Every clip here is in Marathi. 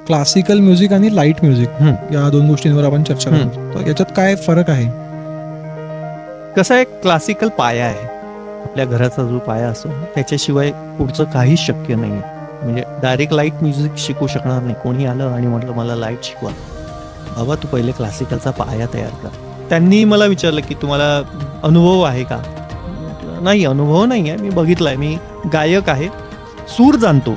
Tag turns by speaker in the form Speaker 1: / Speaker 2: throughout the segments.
Speaker 1: क्लासिकल म्युझिक आणि लाईट म्युझिक या दोन गोष्टींवर आपण चर्चा करतो. तर याच्यात काय फरक आहे?
Speaker 2: कसं आहे, क्लासिकल पाया आहे. आपल्या घराचा जो पाया असतो त्याच्याशिवाय पुढचं काहीच शक्य नाही आहे. म्हणजे डायरेक्ट लाईट म्युझिक शिकू शकणार नाही. कोणी आलं आणि म्हटलं मला लाईट शिकवा, बाबा तू पहिले क्लासिकलचा पाया तयार कर. त्यांनी मला विचारलं की तुम्हाला अनुभव आहे का? नाही, अनुभव नाही आहे, मी बघितलं आहे, मी गायक आहे, सूर जाणतो.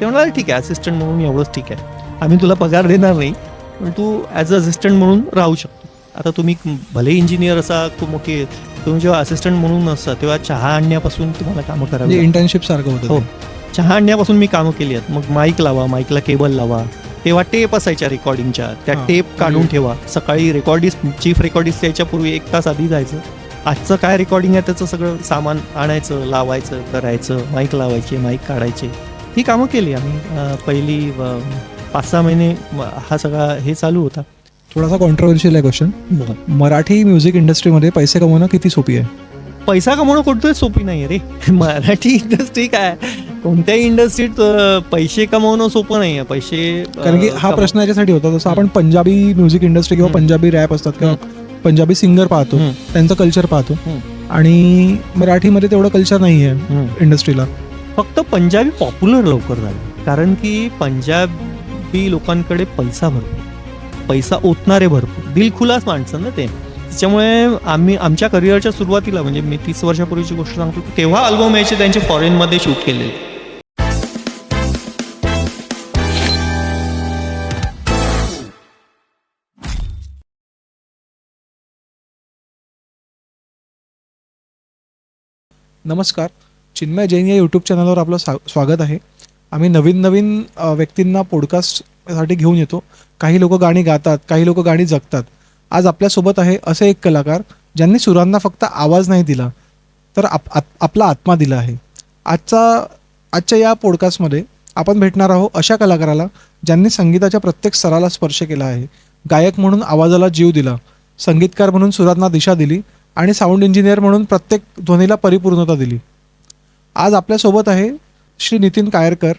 Speaker 2: ते म्हणाले ठीक आहे, असिस्टंट म्हणून एवढंच ठीक आहे, आम्ही तुला पगार देणार नाही, पण तू ॲज अ असिस्टंट म्हणून राहू शकतो. आता तुम्ही भले इंजिनियर असा खूप मोठी, तुम्ही जेव्हा असिस्टंट म्हणून असता तेव्हा चहा आणण्यापासून तुम्हाला कामं करावी.
Speaker 1: इंटर्नशिप सारखं होतं.
Speaker 2: हो, चहा आणण्यापासून मी कामं केली आहेत. मग माईक लावा, माईकला केबल लावा, तेव्हा टेप असायच्या रेकॉर्डिंगच्या, त्या टेप काढून ठेवा. सकाळी रेकॉर्डिस्ट, चीफ रेकॉर्डिस्ट यायच्या पूर्वी 1 तास आधी जायचं. आजचं काय रेकॉर्डिंग आहे त्याचं सगळं सामान आणायचं, लावायचं, करायचं, माईक लावायचे, माईक काढायचे, ही कामं केली आम्ही. पहिली 5-6 महिने हा सगळा हे चालू होता.
Speaker 1: थोडासा कॉन्ट्रोवर्शियल आहे क्वेश्चन. मराठी म्युझिक इंडस्ट्रीमध्ये पैसे कमवणं किती सोपी आहे?
Speaker 2: पैसा कमवणं कोणतंच सोपी नाही रे. मराठी इंडस्ट्री काय, कोणत्याही इंडस्ट्रीत पैसे कमवणं सोपं नाही आहे. पैसे
Speaker 1: कारण की हा प्रश्न याच्यासाठी होता, जसं आपण पंजाबी म्युझिक इंडस्ट्री किंवा पंजाबी रॅप असतात किंवा पंजाबी सिंगर पाहतो, त्यांचं कल्चर पाहतो, आणि मराठीमध्ये तेवढं कल्चर नाही आहे इंडस्ट्रीला.
Speaker 2: फक्त पंजाबी पॉप्युलर लवकर झाले कारण की पंजाबी लोकांकडे पैसा भरपूर, पैसा ओतणारे भरपूर, दिलखुलास माणसं ना ते. त्याच्यामुळे आम्ही आमच्या करिअरच्या सुरुवातीला, म्हणजे मी 30 वर्षापूर्वीची गोष्ट सांगतो, तेव्हा अल्बम यायचे त्यांचे फॉरेनमध्ये शूट केले.
Speaker 1: नमस्कार, चिन्मय जैन या यूट्यूब चॅनलवर आपलं स्वागत आहे. आम्ही नवीन व्यक्तींना पॉडकास्टसाठी घेऊन येतो. काही लोक गाणी गातात, काही लोक गाणी जगतात. आज आपल्यासोबत आहे असे एक कलाकार ज्यांनी सुरांना फक्त आवाज नाही दिला, तर आपला आत्मा दिला आहे. आजच्या या पॉडकास्टमध्ये आपण भेटणार आहोत अशा कलाकाराला ज्यांनी संगीताच्या प्रत्येक स्तराला स्पर्श केला आहे. गायक म्हणून आवाजाला जीव दिला, संगीतकार म्हणून सुरांना दिशा दिली, आणि साऊंड इंजिनियर म्हणून प्रत्येक ध्वनीला परिपूर्णता दिली. आज आपल्यासोबत आहे श्री नितीन कायरकर,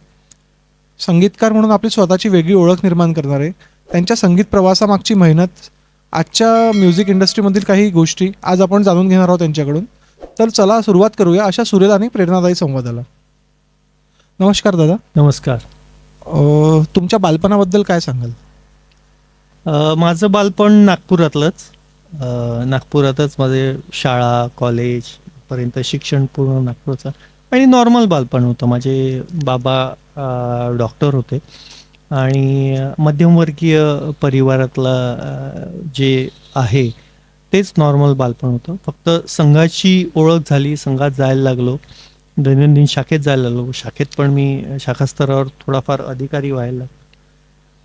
Speaker 1: संगीतकार म्हणून आपली स्वतःची वेगळी ओळख निर्माण करणारे. त्यांच्या संगीत प्रवासामागची मेहनत, आजच्या म्युझिक इंडस्ट्रीमधील काही गोष्टी आज आपण जाणून घेणार आहोत त्यांच्याकडून. तर चला सुरुवात करूया अशा सुरेख आणि प्रेरणादायी संवादाला. नमस्कार दादा.
Speaker 2: नमस्कार.
Speaker 1: तुमच्या बालपणाबद्दल काय सांगाल?
Speaker 2: माझं बालपण नागपुरातच माझे शाळा कॉलेज पर्यंत शिक्षण पूर्ण नागपूरचं, आणि नॉर्मल बालपण होतं. माझे बाबा डॉक्टर होते आणि मध्यमवर्गीय परिवारातला जे आहे तेच नॉर्मल बालपण होतं. फक्त संघाची ओळख झाली, संघात जायला लागलो, दैनंदिन शाखेत जायला लागलो. शाखेत पण मी शाखा स्तरावर थोडाफार अधिकारी व्हायला लागलो.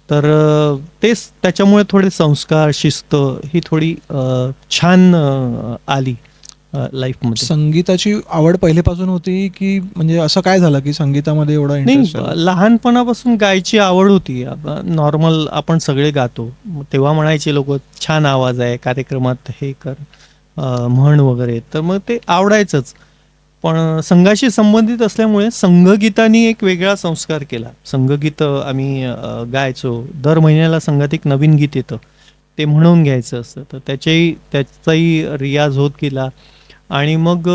Speaker 2: तर तेच त्याच्यामुळे थोडे संस्कार, शिस्त ही थोडी छान आली लाईफमध्ये.
Speaker 1: संगीताची आवड पहिलेपासून होती की म्हणजे असं काय झालं की संगीतामध्ये एवढा इंटरेस्ट?
Speaker 2: नाही, लहानपणापासून गायची आवड होती. नॉर्मल आपण सगळे गातो, तेव्हा म्हणायचे लोक छान आवाज आहे, कार्यक्रमात हे कर, म्हण वगैरे, तर मग ते आवडायचंच. पण संघाशी संबंधित असल्यामुळे संघगीतानी एक वेगळा संस्कार केला. संघगीत आम्ही गायचो. दर महिन्याला संघात एक नवीन गीत येतं, ते म्हणून घ्यायचं असतं, तर त्याचाही रियाज होत गेला. आणि मग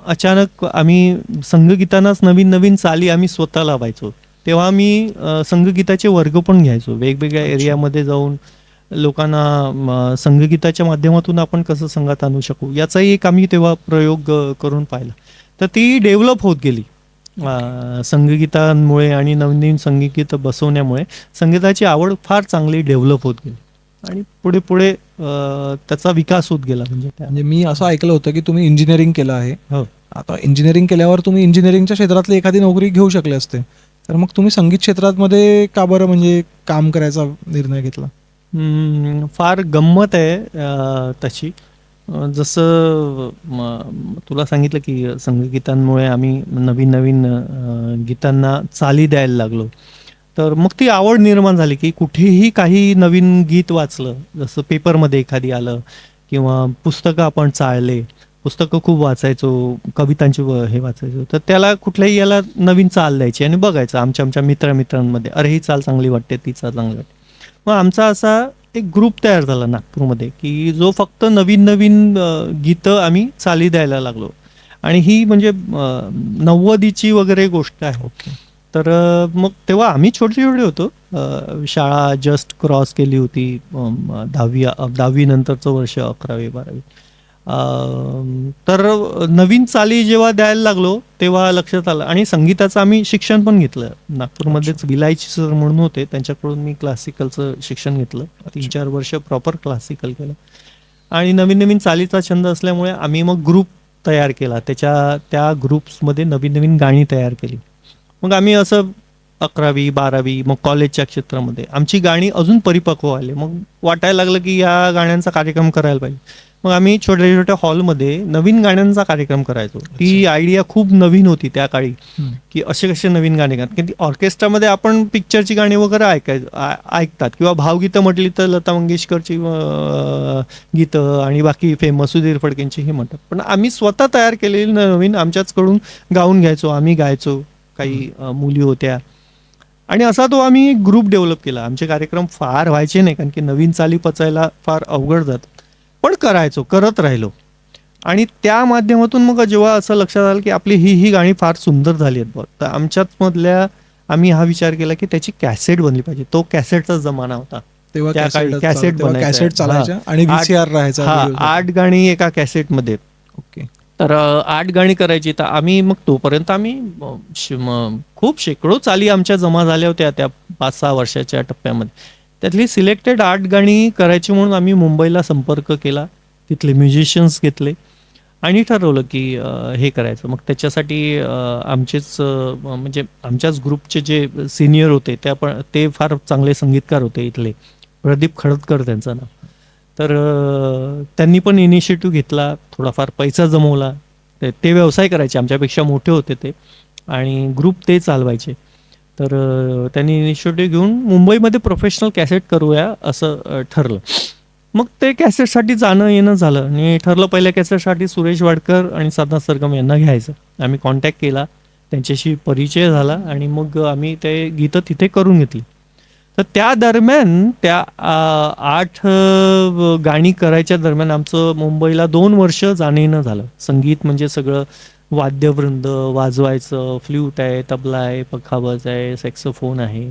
Speaker 2: अचानक आम्ही संघगीतांनाच नवीन नवीन चाली आम्ही स्वतः लावायचो. तेव्हा आम्ही संघगीताचे वर्ग पण घ्यायचो, वेगवेगळ्या एरियामध्ये जाऊन लोकांना संघगीताच्या माध्यमातून आपण कसं संघात आणू शकू याचाही एक आम्ही तेव्हा प्रयोग करून पाहिला. तर ती डेव्हलप होत गेली संघगीतांमुळे, आणि नवीन संगीत बसवण्यामुळे संगीताची आवड फार चांगली डेव्हलप होत गेली आणि पुढे पुढे त्याचा विकास होत गेला. म्हणजे
Speaker 1: मी असं ऐकलं होतं की तुम्ही इंजिनिअरिंग केलं आहे.
Speaker 2: हो.
Speaker 1: आता इंजिनिअरिंग केल्यावर तुम्ही इंजिनिअरिंगच्या क्षेत्रातली एखादी नोकरी घेऊ शकले असते, तर मग तुम्ही संगीत क्षेत्रामध्ये का बरं म्हणजे काम करायचा निर्णय घेतला?
Speaker 2: फार गंमत आहे तशी. जसं तुला सांगितलं की संगीतांमुळे आम्ही नवीन गीतांना चाली द्यायला लागलो, तर मग ती आवड निर्माण झाली की कुठेही काही नवीन गीत वाचलं, जसं पेपरमध्ये एखादी आलं किंवा पुस्तकं आपण चाळले, पुस्तकं खूप वाचायचो, कवितांची हे वाचायचो. तर त्याला कुठल्याही याला नवीन चाल द्यायची आणि बघायचं आमच्या मित्रांमध्ये, अरे ही चाल चांगली वाटते, ती चाल चांगली वाटते. मग आमचा असा एक ग्रुप तयार झाला नागपूरमध्ये, की जो फक्त नवीन नवीन गीतं आम्ही चाली द्यायला लागलो. आणि ही म्हणजे 90ची वगैरे गोष्ट आहे. तर मग तेव्हा आम्ही छोटे छोटे होतो. शाळा जस्ट क्रॉस केली होती. 10वी नंतरचं वर्ष, 11वी-12वी. तर नवीन चाली जेव्हा द्यायला लागलो तेव्हा लक्षात आलं. आणि संगीताचं आम्ही शिक्षण पण घेतलं नागपूरमध्येच. विलायची सर म्हणून होते, त्यांच्याकडून मी क्लासिकलचं शिक्षण घेतलं. 3-4 वर्ष प्रॉपर क्लासिकल केलं. आणि नवीन नवीन चालीचा छंद असल्यामुळे आम्ही मग ग्रुप तयार केला. त्या ग्रुप्समध्ये नवीन नवीन गाणी तयार केली. मग आम्ही असं 11वी-12वी, मग कॉलेजच्या क्षेत्रामध्ये आमची गाणी अजून परिपक्व आले. मग वाटायला लागलं की या गाण्यांचा कार्यक्रम करायला पाहिजे. मग आम्ही छोट्या छोट्या हॉलमध्ये नवीन गाण्यांचा कार्यक्रम करायचो. ती आयडिया खूप नवीन होती त्या काळी, की असे कसे नवीन गाणे गात. की ऑर्केस्ट्रामध्ये आपण पिक्चरची गाणी वगैरे ऐकतात, किंवा भावगीतं म्हटली तर लता मंगेशकरची गीतं आणि बाकी फेमस सुधीर फडकेंची हे म्हणतात. पण आम्ही स्वतः तयार केलेली नवीन आमच्याचकडून गाऊन घ्यायचो, आम्ही गायचो. काही मुली होत्या. आणि असा तो आम्ही एक ग्रुप डेव्हलप केला. आमचे कार्यक्रम फार व्हायचे नाही, कारण की नवीन चाली पचायला फार अवघड जातात. पण करत राहिलो. आणि त्या माध्यमातून मग जेव्हा असं लक्षात आलं की आपली ही गाणी फार सुंदर झाली आहेत बघ, तर आमच्याच मधल्या आम्ही हा विचार केला की त्याची कॅसेट बनली पाहिजे. तो कॅसेटचा जमाना होता.
Speaker 1: तेव्हा
Speaker 2: त्या काळी कॅसेट
Speaker 1: कॅसेट चालायच्या आणि VCR राहायचा.
Speaker 2: 8 गाणी एका कॅसेटमध्ये.
Speaker 1: ओके.
Speaker 2: तर 8 गाणी करायची. तर आम्ही मग तोपर्यंत आम्ही खूप शेकडो चाली आमच्या जमा झाल्या होत्या त्या 5-6 वर्षाच्या टप्प्यामध्ये. त्यातली सिलेक्टेड 8 गाणी करायची म्हणून आम्ही मुंबईला संपर्क केला, तिथले म्युझिशियन्स घेतले आणि ठरवलं की हे करायचं. मग त्याच्यासाठी आमचेच म्हणजे आमच्याच ग्रुपचे जे सिनियर होते ते फार चांगले संगीतकार होते इथले, प्रदीप खडतकर त्यांचं नाव. तर त्यांनी पण इनिशिएटिव्ह घेतला, थोडाफार पैसा जमवला. ते व्यवसाय करायचे, आमच्यापेक्षा मोठे होते ते, आणि ग्रुप ते चालवायचे. तर त्यांनी इनिशिएटिव्ह घेऊन मुंबईमध्ये प्रोफेशनल कॅसेट करूया असं ठरलं. मग ते कॅसेटसाठी जाणं येणं झालं आणि ठरलं पहिल्या कॅसेटसाठी सुरेश वाडकर आणि साधना सरगम यांना घ्यायचं. आम्ही कॉन्टॅक्ट केला, त्यांच्याशी परिचय झाला आणि मग आम्ही ते गीतं तिथे करून घेतली. तर त्या दरम्यान त्या 8 गाणी करायच्या दरम्यान आमचं मुंबईला 2 वर्ष जाणं येणं झालं. संगीत म्हणजे सगळं वाद्यवृंद वाजवायचं, फ्ल्यूट आहे, तबला आहे, पखावज आहे, सॅक्सोफोन आहे.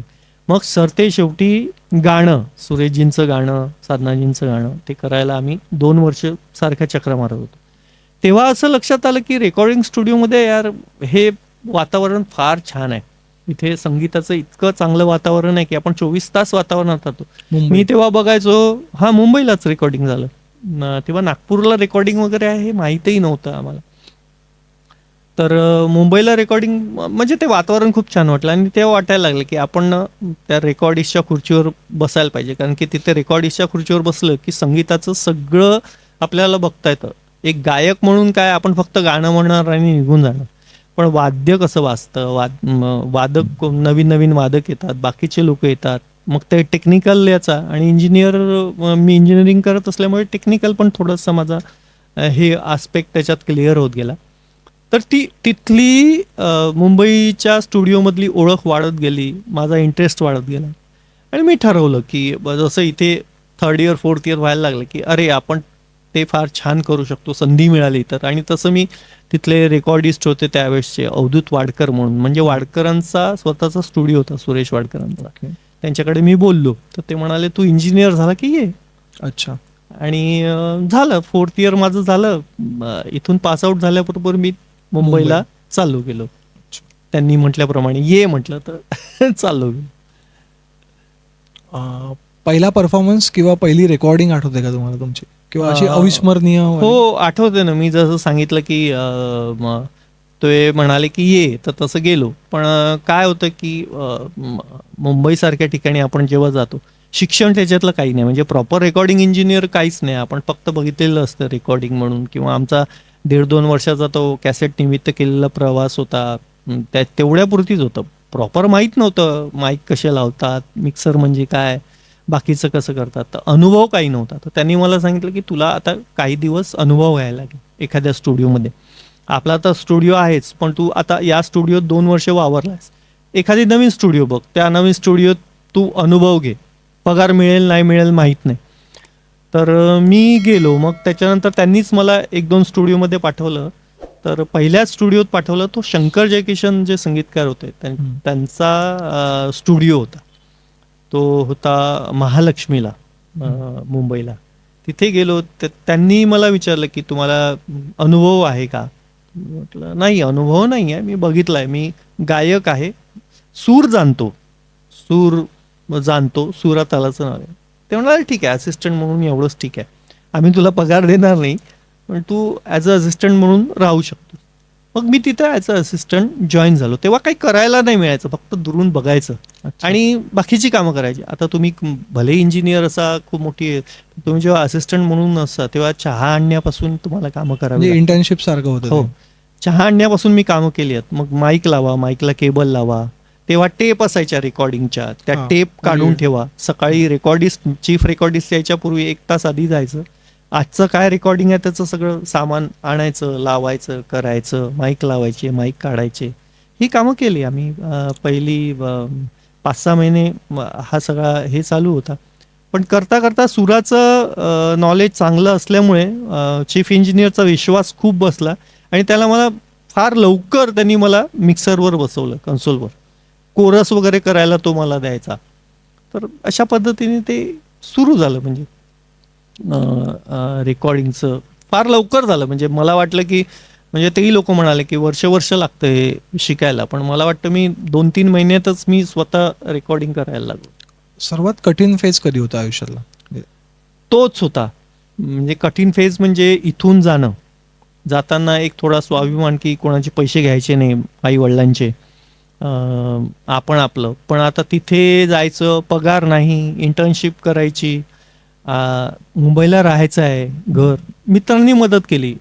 Speaker 2: मग सरते शेवटी गाणं, सुरेशजींचं गाणं, साधनाजींचं गाणं ते करायला आम्ही 2 वर्ष सारख्या चक्रा मारत होतो. तेव्हा असं लक्षात आलं की रेकॉर्डिंग स्टुडिओमध्ये यार हे वातावरण फार छान आहे. इथे संगीताचं इतकं चांगलं वातावरण आहे की आपण 24 तास वातावरणात राहतो. मी तेव्हा बघायचो, मुंबईलाच रेकॉर्डिंग झालं. तेव्हा नागपूरला रेकॉर्डिंग वगैरे आहे हे माहीतही नव्हतं आम्हाला. तर मुंबईला रेकॉर्डिंग म्हणजे ते वातावरण खूप छान वाटलं आणि तेव्हा वाटायला लागलं की आपण त्या रेकॉर्डिस्टच्या खुर्चीवर बसायला पाहिजे. कारण की तिथे रेकॉर्डिस्टच्या खुर्चीवर बसलं की संगीताचं सगळं आपल्याला बघता येतं. एक गायक म्हणून काय, आपण फक्त गाणं म्हणणार आणि निघून जाणार, पण वाद्य कसं वाजतं, वादक नवीन नवीन वादक येतात, बाकीचे लोक येतात. मग ते टेक्निकल याचा, आणि मी इंजिनिअरिंग करत असल्यामुळे टेक्निकल पण थोडंसं माझा हे आस्पेक्ट त्याच्यात क्लिअर होत गेला. तर तिथली मुंबईच्या स्टुडिओमधली ओळख वाढत गेली, माझा इंटरेस्ट वाढत गेला. आणि मी ठरवलं की जसं इथे 3rd इयर 4th इयर व्हायला लागलं की अरे आपण ते फार छान करू शकतो, संधी मिळाली तर. आणि तसं मी तिथले रेकॉर्डिस्ट होते त्यावेळेसचे, अवधूत वाडकर म्हणून, म्हणजे वाडकरांचा स्वतःचा स्टुडिओ होता सुरेश वाडकरांचा. त्यांच्याकडे मी बोललो तर ते म्हणाले तू इंजिनियर झाला की ये.
Speaker 1: अच्छा.
Speaker 2: आणि झालं 4th इयर माझं झालं. इथून पासआउट झाल्याबरोबर मी मुंबईला चालू गेलो. त्यांनी म्हटल्याप्रमाणे ये म्हटलं तर चालू गेलो.
Speaker 1: पहिला परफॉर्मन्स किंवा पहिली रेकॉर्डिंग आठवते का तुम्हाला तुमची, किंवा अशी अविस्मरणीय?
Speaker 2: हो आठवते ना. मी जसं सांगितलं की ते म्हणाले की ये, तर तसं गेलो. पण काय होतं की मुंबईसारख्या ठिकाणी आपण जेव्हा जातो, शिक्षण त्याच्यातलं काही नाही, म्हणजे प्रॉपर रेकॉर्डिंग इंजिनियर काहीच नाही. आपण फक्त बघितलेलं असतं रेकॉर्डिंग म्हणून, किंवा आमचा 1.5-2 वर्षाचा तो कॅसेट निमित्त केलेला प्रवास होता, त्या तेवढ्यापुरतीच होतं. प्रॉपर माहीत नव्हतं माईक कसे लावतात, मिक्सर म्हणजे काय, बाकीचं कसं करतात, तर अनुभव काही नव्हता. तर त्यांनी मला सांगितलं की तुला आता काही दिवस अनुभव व्हायला लागेल, एखाद्या स्टुडिओमध्ये. आपला तर स्टुडिओ आहेच, पण तू आता या स्टुडिओत 2 वर्ष वावरलायस. एखादी नवीन स्टुडिओ बघ, त्या नवीन स्टुडिओत तू अनुभव घे. पगार मिळेल नाही मिळेल माहीत नाही. तर मी गेलो. मग त्याच्यानंतर त्यांनीच मला 1-2 स्टुडिओमध्ये पाठवलं. तर पहिल्याच स्टुडिओत पाठवलं. तो शंकर जयकिशन जे संगीतकार होते त्यांचा स्टुडिओ होता. तो होता महालक्ष्मीला, मुंबईला. तिथे गेलो. त्यांनी मला विचारलं की तुम्हाला अनुभव आहे का. म्हटलं नाही, अनुभव नाही आहे, मी बघितलाय, मी गायक आहे, सूर जाणतो, सुरातालाचं नाव आहे. ते म्हणाले ठीक आहे, असिस्टंट म्हणून एवढंच ठीक आहे, आम्ही तुला पगार देणार नाही, पण तू ॲज अ असिस्टंट म्हणून राहू शकतो. मग मी तिथं ॲज अ असिस्टंट जॉईन झालो. तेव्हा काही करायला नाही मिळायचं, फक्त दुरून बघायचं आणि बाकीची कामं करायची. आता तुम्ही भले इंजिनियर असा खूप मोठी, तुम्ही जेव्हा असिस्टंट म्हणून असता तेव्हा चहा आणण्यापासून तुम्हाला कामं करावी
Speaker 1: म्हणजे
Speaker 2: लागतात.
Speaker 1: इंटर्नशिप सारखं होतं
Speaker 2: हो,
Speaker 1: ते.
Speaker 2: चहा आणण्यापासून मी कामं केली आहेत. मग माईक लावा, माईकला केबल लावा. तेव्हा टेप असायच्या रेकॉर्डिंगच्या, त्या
Speaker 1: हां,
Speaker 2: टेप काढून
Speaker 1: म्हणजे
Speaker 2: ठेवा. सकाळी रेकॉर्डिस्ट, चीफ रेकॉर्डिस्ट यायच्या पूर्वी 1 तास आधी जायचं. आजचं काय रेकॉर्डिंग आहे त्याचं सगळं सामान आणायचं, लावायचं, करायचं, माईक लावायचे, माईक काढायचे. ही कामं केली आम्ही. पहिली 5-6 महिने हा सगळा हे चालू होता. पण करता करता सुराचं नॉलेज चांगलं असल्यामुळे चीफ इंजिनियरचा विश्वास खूप बसला आणि मला फार लवकर त्यांनी मला मिक्सरवर बसवलं, कन्सोलवर. कोरस वगैरे करायला तो मला द्यायचा. तर अशा पद्धतीने ते सुरू झालं. म्हणजे रेकॉर्डिंगचं फार लवकर झालं. म्हणजे मला वाटलं की, म्हणजे तेही लोक म्हणाले की वर्ष लागतं हे शिकायला, पण मला वाटतं मी 2-3 महिन्यातच मी स्वतः रेकॉर्डिंग करायला लागलो.
Speaker 1: सर्वात कठीण फेज कधी होता आयुष्यातला?
Speaker 2: तोच होता. म्हणजे कठीण फेज म्हणजे इथून जाताना एक थोडा स्वाभिमान की कोणाचे पैसे घ्यायचे नाही, आई वडिलांचे, आपण आपलं. पण आता तिथे जायचं, पगार नाही, इंटर्नशिप करायची, मुंबईला राहायचं आहे, घर. मित्रांनी मदत केली.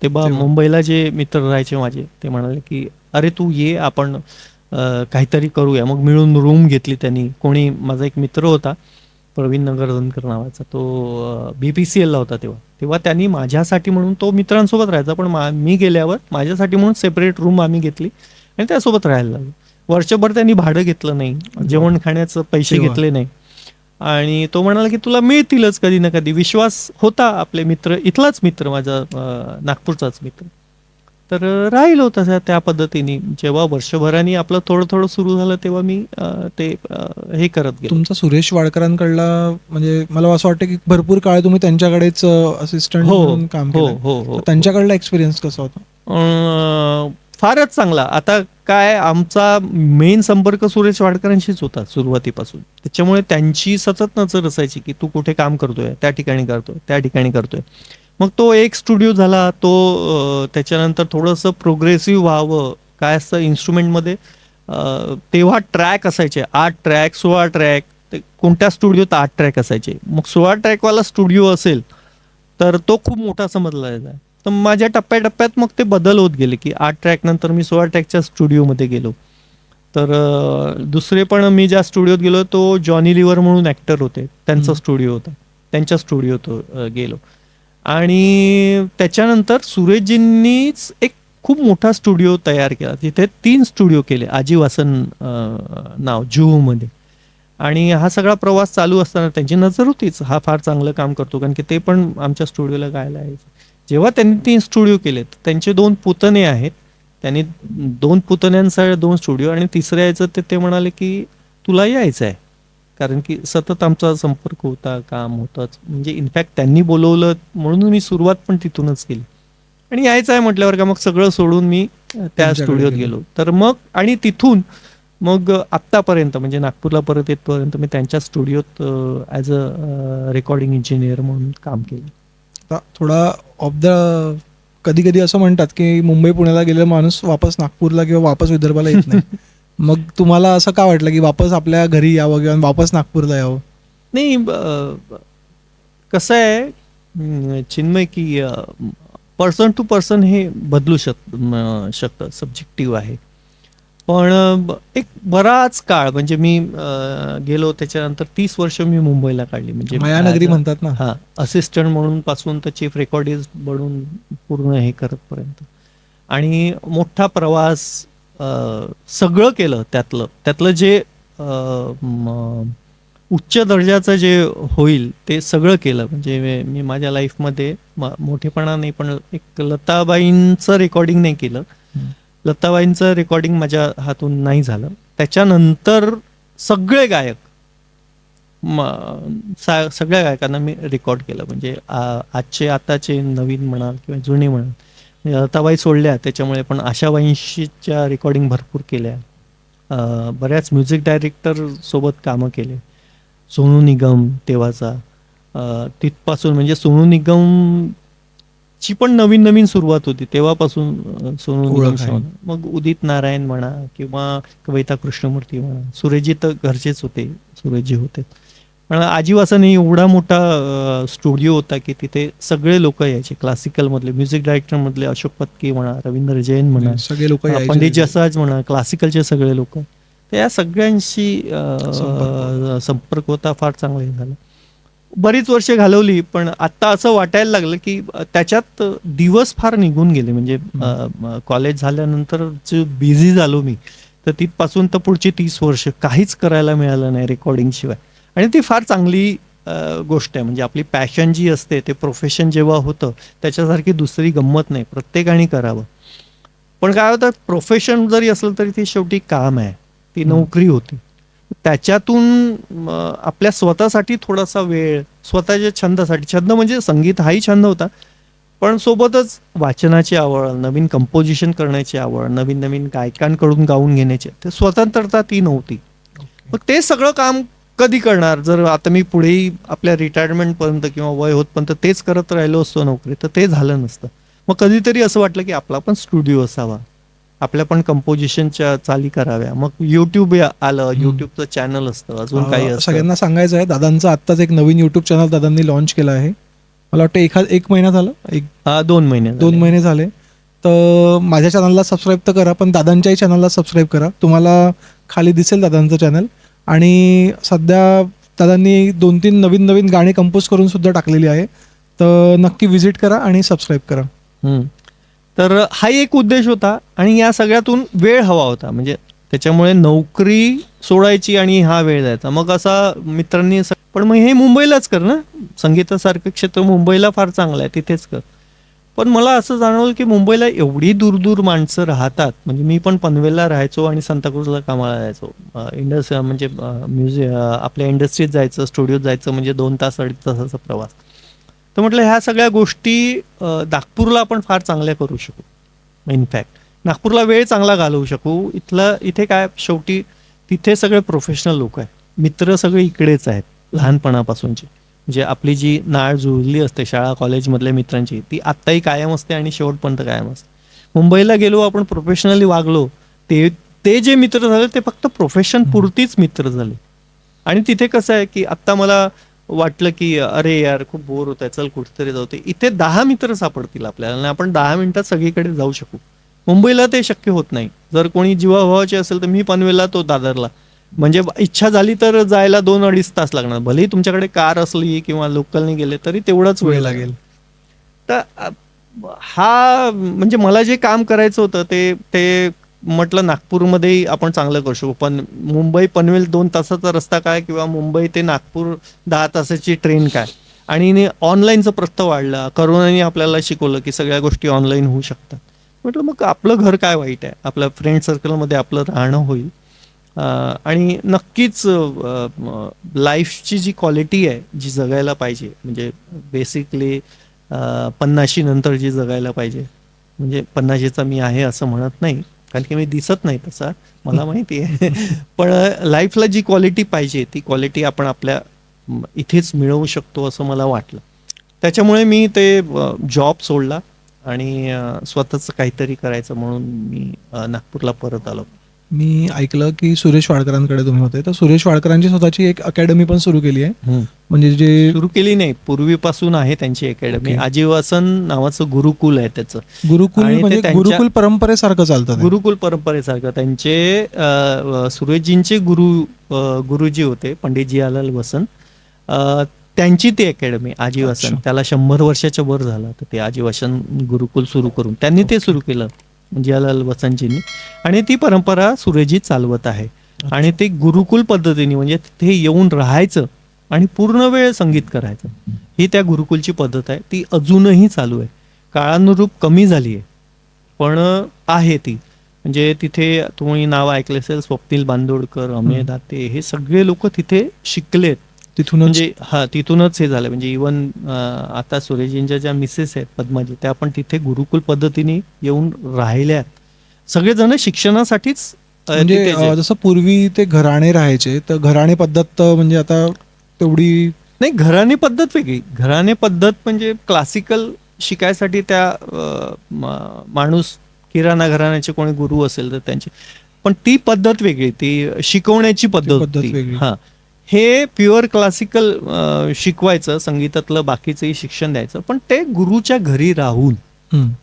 Speaker 2: तेव्हा मुंबईला जे मित्र राहायचे माझे, ते म्हणाले की अरे तू ये, आपण काहीतरी करूया. मग मिळून रूम घेतली त्यांनी. कोणी, माझा एक मित्र होता प्रवीण नगरधनकर नावाचा, तो BPCL ला होता तेव्हा त्यांनी माझ्यासाठी म्हणून, तो मित्रांसोबत राहायचा, पण मी गेल्यावर माझ्यासाठी म्हणून सेपरेट रूम आम्ही घेतली आणि त्यासोबत राहायला लागलो. वर्षभर त्यांनी भाडं घेतलं नाही, जेवण खाण्याचं पैसे घेतले नाही. आणि तो म्हणाला की तुला मिळतीलच कधी ना कधी. विश्वास होता. आपले मित्र, इथलाच मित्र माझा, नागपूरचाच मित्र. तर राहिलो तसं त्या पद्धतीने. जेव्हा वर्षभराने आपलं थोडं सुरू झालं तेव्हा मी ते हे करत गेलो.
Speaker 1: तुमचा सुरेश वाडकरांकडला, म्हणजे मला असं वाटतं की भरपूर काळ तुम्ही त्यांच्याकडेच असिस्टंट म्हणून काम केलं.
Speaker 2: हो.
Speaker 1: त्यांच्याकडला एक्सपिरियन्स कसा होता?
Speaker 2: फारच चांगला. आता काय, आमचा मेन संपर्क सुरेश वाडकरांशीच होता सुरुवातीपासून. त्याच्यामुळे त्यांची सतत नजर असायची की तू कुठे काम करतोय, त्या ठिकाणी करतोय. मग तो एक स्टुडिओ झाला. तो त्याच्यानंतर थोडंसं प्रोग्रेसिव्ह व्हावं. काय असतं इन्स्ट्रुमेंटमध्ये, तेव्हा ट्रॅक असायचे, 8 ट्रॅक, 16 ट्रॅक. ते कोणत्या स्टुडिओत 8 ट्रॅक असायचे. मग 16 ट्रॅकवाला स्टुडिओ असेल तर तो खूप मोठा समजला जायचा. तर माझ्या टप्प्याटप्प्यात मग ते बदल होत गेले की 8 ट्रॅक नंतर मी 16 ट्रॅकच्या स्टुडिओमध्ये गेलो. तर दुसरे पण मी ज्या स्टुडिओत गेलो, तो जॉनी लिव्हर म्हणून ॲक्टर होते, त्यांचा स्टुडिओ होता, त्यांच्या स्टुडिओत गेलो. आणि त्याच्यानंतर सुरेशजींनीच एक खूप मोठा स्टुडिओ तयार केला. तिथे 3 स्टुडिओ केले, आजीवासन नाव, जुहूमध्ये. आणि हा सगळा प्रवास चालू असताना त्यांची नजर होतीच, हा फार चांगलं काम करतो, कारण की ते पण आमच्या स्टुडिओला गायला यायचे. जेव्हा त्यांनी 3 स्टुडिओ केलेत, त्यांचे 2 पुतणे आहेत, त्यांनी 2 पुतण्यांचा 2 स्टुडिओ, आणि तिसऱ्या यायचं ते म्हणाले की तुला यायचं आहे, कारण की सतत आमचा संपर्क होता, काम होतंच. म्हणजे इनफॅक्ट त्यांनी बोलवलं म्हणून मी सुरुवात पण तिथूनच केली. आणि यायचं आहे म्हटल्यावर का मग सगळं सोडून मी त्या स्टुडिओत गेलो. तर मग, आणि तिथून मग आत्तापर्यंत, म्हणजे नागपूरला परत येतपर्यंत मी त्यांच्या स्टुडिओत ॲज अ रेकॉर्डिंग इंजिनियर म्हणून काम केलं.
Speaker 1: आता थोडा ऑफ द, कधी कधी असं म्हणतात की मुंबई पुण्याला गेलेला माणूस वापस नागपूरला किंवा वापस विदर्भाला येत नाही. मग तुम्हाला असं का वाटलं की वापस आपल्या घरी यावं किंवा वापस नागपूरला यावं?
Speaker 2: नाही, कसं आहे चिन्मय, की पर्सन टू पर्सन हे बदलू शकतं, सब्जेक्टिव्ह आहे. पण एक बराच काळ म्हणजे मी गेलो त्याच्यानंतर 30 वर्ष मी मुंबईला काढली म्हणजे
Speaker 1: मायानगरी म्हणतात ना.
Speaker 2: हां, असिस्टंट म्हणून पासून तर चीफ रेकॉर्डिस्ट बनून पूर्ण हे करतपर्यंत. आणि मोठा प्रवास अ, सगळं केलं त्यातलं जे उच्च दर्जाचं जे होईल ते सगळं केलं. म्हणजे मी माझ्या लाईफमध्ये मोठेपणा नाही, पण एक लताबाईंचं रेकॉर्डिंग नाही केलं. लताबाईंचं रेकॉर्डिंग माझ्या हातून नाही झालं. त्याच्यानंतर सगळे गायक सगळ्या गायकांना मी रेकॉर्ड केलं. म्हणजे आजचे आताचे नवीन म्हणाल किंवा जुने म्हणाल, म्हणजे लताबाई सोडल्या त्याच्यामुळे, पण आशाबाईंशीच्या रेकॉर्डिंग भरपूर केल्या. बऱ्याच म्युझिक डायरेक्टर सोबत कामं केले. सोनू निगम तेव्हाचा, तिथपासून म्हणजे सोनू निगम ची पण नवीन नवीन सुरुवात होती तेव्हापासून सोनू निगम
Speaker 1: ओळख आहे.
Speaker 2: मग उदित नारायण म्हणा किंवा कविता कृष्णमूर्ती म्हणा, सुरेजी तर घरचेच होते, सुरेजी होते. पण आजीवासाने एवढा मोठा स्टुडिओ होता की तिथे सगळे लोक यायचे. क्लासिकलमधले म्युझिक डायरेक्टरमधले अशोक पत्की म्हणा, रवींद्र जैन म्हणा,
Speaker 1: सगळे लोक यायचे
Speaker 2: पंडित
Speaker 1: तिथे.
Speaker 2: जसाज म्हणा, क्लासिकलचे सगळे लोक. तर या सगळ्यांशी
Speaker 1: संपर्क होता.
Speaker 2: संपर्क होता, फार चांगला हे झाला. बरीच वर्षे घालवली, पण आता असं वाटायला लागलं की त्याच्यात दिवस फार निघून गेले. म्हणजे कॉलेज झाल्यानंतर जे बिझी झालो मी, तर तिथपासून तर पुढची 30 वर्ष काहीच करायला मिळालं नाही रेकॉर्डिंग शिवाय. आणि ती फार चांगली गोष्ट आहे. म्हणजे आपली पॅशन जी असते, ते प्रोफेशन जेव्हा होतं त्याच्यासारखी दुसरी गंमत नाही, प्रत्येकाने करावं. पण काय होतं, प्रोफेशन जरी असलं तरी ती शेवटी काम आहे, ती नोकरी होती. त्याच्यातून आपल्या स्वतःसाठी थोडासा वेळ, स्वतःच्या छंदासाठी, छंद म्हणजे संगीत हाही छंद होता, पण सोबतच वाचनाची आवड, नवीन कंपोजिशन करण्याची आवड, नवीन नवीन गायकांकडून गाऊन घेण्याची, ते स्वतंत्रता ती नव्हती. मग ते सगळं काम कधी करणार? जर आता मी पुढेही आपल्या रिटायरमेंटपर्यंत किंवा वय होतपर्यंत तेच करत राहिलो असतो नोकरी, तर ते झालं नसतं. मग कधीतरी असं वाटलं की आपला पण स्टुडिओ असावा, आपल्या पण कंपोजिशनच्या चाली कराव्या. मग युट्यूब आलं, युट्यूबचं चॅनल असतं, अजून काही असतं.
Speaker 1: सगळ्यांना सांगायचं आहे, दादांचं आत्ताच एक नवीन युट्यूब चॅनल दादांनी लॉन्च केलं आहे. मला वाटतं एक महिना झालं,
Speaker 2: 2 महिने
Speaker 1: 2 महिने झाले. तर माझ्या चॅनलला सबस्क्राईब तर करा, पण दादांच्याही चॅनलला सबस्क्राईब करा. तुम्हाला खाली दिसेल दादांचं चॅनल. आणि सध्या दादांनी 2-3 नवीन नवीन गाणी कंपोज करून सुद्धा टाकलेली आहे. तर नक्की व्हिजिट करा आणि सबस्क्राईब करा.
Speaker 2: तर हाही एक उद्देश होता, आणि या सगळ्यातून वेळ हवा होता. म्हणजे त्याच्यामुळे नोकरी सोडायची आणि हा वेळ जायचा. मग असा मित्रांनी पण मग हे मुंबईलाच कर ना, संगीतासारखं क्षेत्र मुंबईला फार चांगलं आहे, तिथेच कर. पण मला असं जाणवलं की मुंबईला एवढी दूर दूर माणसं राहतात. म्हणजे मी पण पनवेलला राहायचो आणि सांताक्रूजला कामाला जायचो. म्हणजे आपल्या इंडस्ट्रीत जायचं, स्टुडिओत जायचं म्हणजे 2 तास 2.5 तासाचा प्रवास. तर म्हटलं ह्या सगळ्या गोष्टी नागपूरला आपण फार चांगल्या करू शकू. इनफॅक्ट नागपूरला वेळ चांगला घालवू शकू. इथे काय, शेवटी तिथे सगळे प्रोफेशनल लोक आहेत, मित्र सगळे इकडेच आहेत लहानपणापासूनचे. म्हणजे आपली जी नाळ जुळली असते शाळा कॉलेजमधल्या मित्रांची, ती आत्ताही कायम असते आणि शेवटपर्यंत कायम असते. मुंबईला गेलो आपण, प्रोफेशनली वागलो, ते जे मित्र झाले ते फक्त प्रोफेशन पुरतीच मित्र झाले. आणि तिथे कसं आहे की आत्ता मला वाटलं की अरे यार खूप बोर होत आहे, चल कुठेतरी जाऊ. ते इथे 10 मित्र सापडतील आपल्याला आणि आपण 10 मिनिटात सगळीकडे जाऊ शकू. मुंबईला ते शक्य होत नाही. जर कोणी जीवाभावाचे असेल तर मी पनवेलला, तो दादरला. म्हणजे इच्छा झाली तर जायला 2-2.5 तास लागणार. भलेही तुमच्याकडे कार असली किंवा लोकलने गेले तरी तेवढाच वेळ लागेल. तर हा म्हणजे मला जे काम करायचं होतं ते म्हटलं नागपूरमध्येही आपण चांगलं करू शकू. पण मुंबई पनवेल 2 तासाचा रस्ता काय, किंवा मुंबई ते नागपूर 10 तासाची ट्रेन काय. आणि ऑनलाईनचं प्रस्थ वाढला, करोनाने आपल्याला शिकवलं की सगळ्या गोष्टी ऑनलाईन होऊ शकतात. म्हटलं मग आपलं घर काय वाईट आहे, आपल्या फ्रेंड सर्कलमध्ये आपलं राहणं होईल. आणि नक्कीच लाईफची जी क्वालिटी आहे, जी जगायला पाहिजे, म्हणजे बेसिकली 50शी नंतर जी जगायला पाहिजे. म्हणजे 50शीचा मी आहे असं म्हणत नाही, कारण की मी दिसत नाही तसा, मला माहिती आहे. पण लाईफला जी क्वालिटी पाहिजे ती क्वालिटी आपण आपल्या इथेच मिळवू शकतो असं मला वाटलं. त्याच्यामुळे मी ते जॉब सोडला आणि स्वतःचं काहीतरी करायचं म्हणून मी नागपूरला परत आलो.
Speaker 1: मी ऐकलं की सुरेश वाडकरांकडे तुम्ही होते, तर सुरेश वाडकरांची स्वतःची एक अकॅडमी पण सुरू केली आहे, म्हणजे जे
Speaker 2: सुरू केली नाही, पूर्वीपासून आहे त्यांची अकॅडमी.
Speaker 1: Okay.
Speaker 2: आजीवासन नावाचं गुरुकुल आहे त्याचं.
Speaker 1: गुरुकुल
Speaker 2: आणि ते
Speaker 1: म्हणजे
Speaker 2: त्यांच्या-
Speaker 1: गुरुकुल परंपरेसारखं चालतं ते.
Speaker 2: गुरुकुल परंपरेसारखं त्यांचे सुरेशजींचे गुरुजी होते पंडित जियालाल वसंत. त्यांची ती अकॅडमी आजीवासन.
Speaker 1: अच्छा.
Speaker 2: त्याला 100 वर्षाच्या वर झाला, तर ते आजीवासन गुरुकुल सुरू करून त्यांनी ते सुरू केलं जियालाल वसंतजींनी, आणि ती परंपरा सुरेशजी चालवत आहे. आणि ते गुरुकुल पद्धतीने, म्हणजे तिथे येऊन राहायचं आणि पूर्ण वेळ संगीत करायचं, ही त्या गुरुकुलची पद्धत आहे. ती अजूनही चालू आहे. काळानुरूप कमी झाली आहे, पण आहे ती. म्हणजे तिथे तुम्ही नाव ऐकले असेल, स्वप्नील बांदोडकर, अमेय दाते, हे सगळे लोक तिथे शिकलेत.
Speaker 1: तिथूनच
Speaker 2: म्हणजे तिथूनच हे झालं. म्हणजे इवन आता सुरेशजींच्या ज्या मिसेस आहेत पद्माजी, त्या पण तिथे गुरुकुल पद्धतीने येऊन राहिल्यात. सगळेजण शिक्षणासाठीच
Speaker 1: म्हणजे
Speaker 2: तिथे जे-
Speaker 1: जसं पूर्वी ते घराणे राहायचे, तर घराणे पद्धत म्हणजे आता तेवढी
Speaker 2: नाही, घराणे पद्धत वेगळी. घराणे पद्धत म्हणजे क्लासिकल शिकायसाठी त्या माणूस किराणा घराण्याचे कोणी गुरु असेल तर त्यांची, पण ती पद्धत वेगळी, ती शिकवण्याची पद्धत
Speaker 1: पद्धत
Speaker 2: होती.
Speaker 1: वेगळी.
Speaker 2: हा, हे प्युअर क्लासिकल शिकवायचं, संगीतातलं बाकीचंही शिक्षण द्यायचं, पण ते गुरुच्या घरी राहून.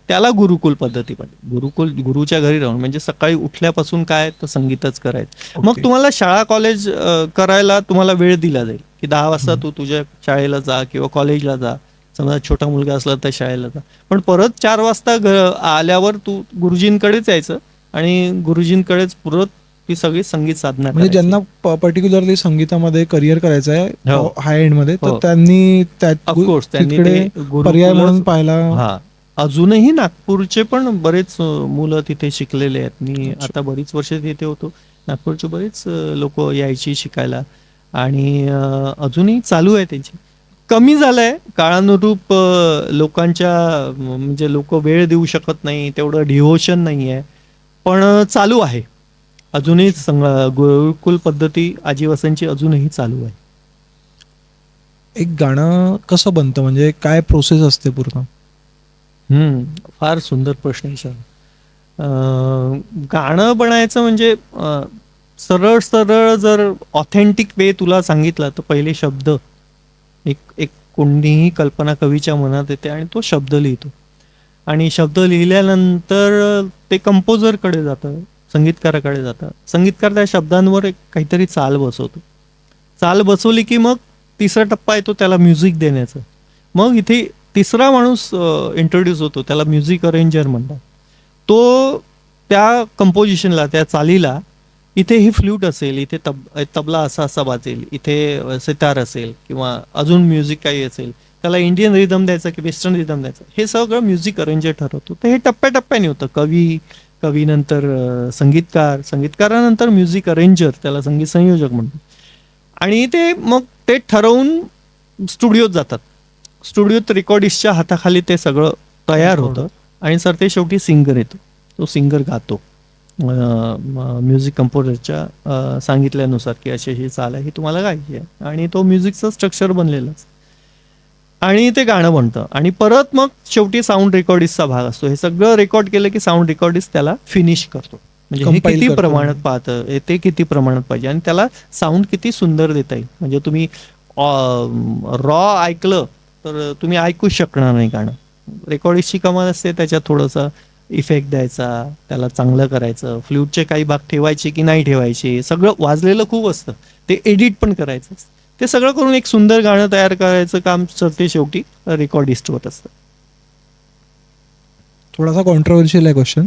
Speaker 2: त्याला गुरुकुल पद्धती पाहिजे. गुरुच्या घरी राहून म्हणजे सकाळी उठल्यापासून काय तर संगीतच करायचं. मग
Speaker 1: Okay.
Speaker 2: तुम्हाला शाळा कॉलेज करायला तुम्हाला वेळ दिला जाईल की 10 वाजता तू तुझ्या शाळेला जा किंवा कॉलेजला जा. समजा छोटा मुलगा असला तर शाळेला जा, पण परत 4 वाजता आल्यावर तू गुरुजींकडेच यायचं आणि गुरुजींकडेच पुरत ती सगळी संगीत साधना
Speaker 1: म्हणजे
Speaker 2: करायची.
Speaker 1: ज्यांना पर्टिक्युलरली संगीतामध्ये करिअर करायचं आहे
Speaker 2: हो.
Speaker 1: हाय एंड मध्ये, तर
Speaker 2: हो.
Speaker 1: त्यांनी
Speaker 2: ऑफकोर्स त्यांनी
Speaker 1: तिकडे
Speaker 2: ते गुरुकुलच-
Speaker 1: पर्याय म्हणून पाहायला.
Speaker 2: हा, अजूनही नागपूरचे पण बरेच मुलं तिथे शिकलेले आहेत. मी
Speaker 1: अच्छा.
Speaker 2: आता बरीच वर्ष तिथे होतो. नागपूरचे बरेच लोक यायची शिकायला, आणि अजूनही चालू आहे त्यांची. कमी झालंय काळानुरूप, लोकांच्या म्हणजे लोक वेळ देऊ शकत नाही, तेवढं डिव्होशन नाही आहे, पण चालू आहे अजूनही. गुरुकुल पद्धती आजीवासांची अजूनही चालू आहे.
Speaker 1: एक गाणं कसं बनतं, म्हणजे काय प्रोसेस असते पूर्ण?
Speaker 2: फार सुंदर प्रश्न विचार. गाणं बनायचं म्हणजे सरळ सरळ जर ऑथेंटिक वे तुला सांगितलं, तर पहिले शब्द एक कोणीही कल्पना कवीच्या मनात येते आणि तो शब्द लिहितो, आणि शब्द लिहिल्यानंतर ते कंपोजरकडे जातं, संगीतकाराकडे जातं. संगीतकार त्या शब्दांवर एक काहीतरी चाल बसवतो. चाल बसवली की मग तिसरा टप्पा येतो त्याला म्युझिक देण्याचा. मग इथे तिसरा माणूस इंट्रोड्यूस होतो, त्याला म्युझिक अरेंजर म्हणतात. तो त्या कंपोजिशनला, त्या चालीला, इथे ही फ्लूट असेल, इथे तबला असा असा वाजेल, इथे सितार असेल किंवा अजून म्युझिक काही असेल, त्याला इंडियन रिदम द्यायचा की वेस्टर्न रिदम द्यायचा, हे सगळं म्युझिक अरेंजर ठरवतो. तर हे टप्प्याटप्प्याने होतं. कवीनंतर संगीतकार, संगीतकारानंतर म्युझिक अरेंजर, त्याला संगीत संयोजक म्हणतात. आणि ते मग ते ठरवून स्टुडिओत जातात. स्टुडिओत रेकॉर्डिस्टच्या हाताखाली ते सगळं तयार होतं, आणि सर ते शेवटी सिंगर येतो. तो सिंगर गातो म्युझिक कंपोजरच्या सांगितल्यानुसार की अशी अशी चाल आहे, ही तुम्हाला गायची आहे, आणि तो म्युझिकचं स्ट्रक्चर बनलेलंच, आणि ते गाणं बनतं. आणि परत मग शेवटी साऊंड रेकॉर्डिस्टचा भाग असतो. हे सगळं रेकॉर्ड केलं की साऊंड रेकॉर्डिस्ट त्याला फिनिश करतो. म्हणजे हे
Speaker 1: Compile
Speaker 2: किती
Speaker 1: करतो.
Speaker 2: प्रमाणात पाहतं, ते किती प्रमाणात पाहिजे, आणि त्याला साऊंड किती सुंदर देता येईल. म्हणजे तुम्ही रॉ ऐकलं तर तुम्ही ऐकूच शकणार नाही गाणं. रेकॉर्डिस्टची कमाल असते त्याच्यात थोडंसं इफेक्ट द्यायचा, त्याला चांगलं करायचं, फ्लूटचे काही भाग ठेवायचे की नाही ठेवायचे, सगळं वाजलेलं खूप असतं, ते एडिट पण करायचं असतं. ते सगळं करून एक सुंदर गाणं तयार करायचं काम ते शेवटी रेकॉर्डिस्ट होत असतं.
Speaker 1: थोडासा कॉन्ट्रोवर्शियल आहे क्वेश्चन.